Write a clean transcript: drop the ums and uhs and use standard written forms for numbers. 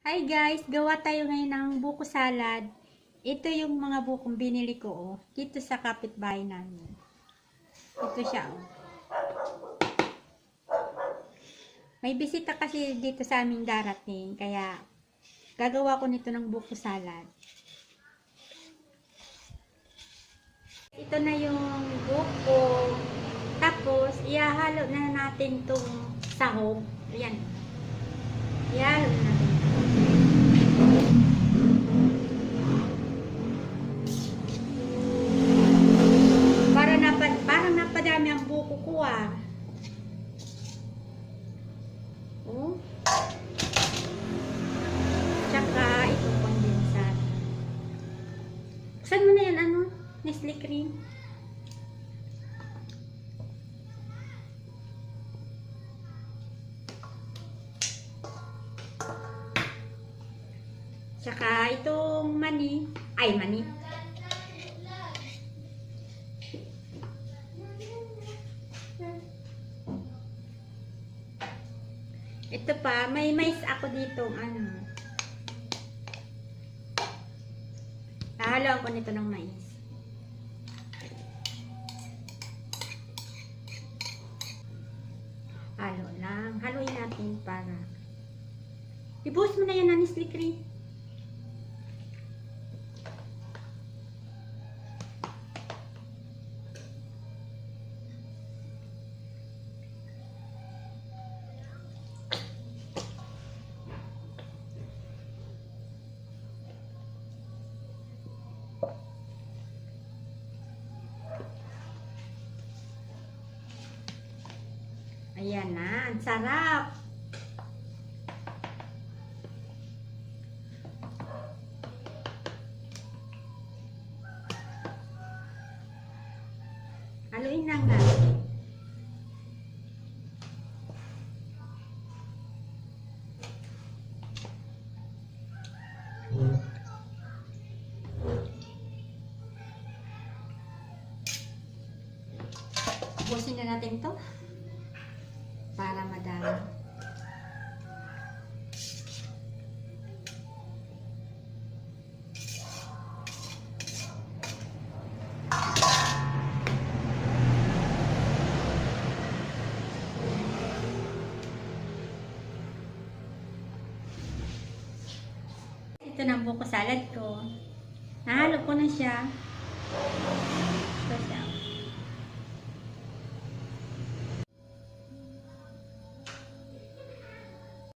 Hi guys, gawa tayo ngayon ng buko salad. Ito yung mga bukong binili ko dito sa kapitbahay namin. Ito siya May bisita kasi dito sa aming darating, kaya gagawa ko nito ng buko salad. Ito na yung buko. Tapos, ihahalo na natin itong sahog. Ayan. Ihahalo na natin. Parang napadami ang buko ko Oh. Tsaka itong condensat. Saan mo na yan Nestle cream. Tsaka itong mani. Ito pa, may mais ako dito, Hahaloan ko nito ng mais. Halo lang. Haluin natin para. Ibuhos mo na yan na Nestle cream. Ayan na, ang sarap. Haluin lang natin. Busin na natin ito para madami. Ito na ang buko salad ko. Nahalo ko na siya.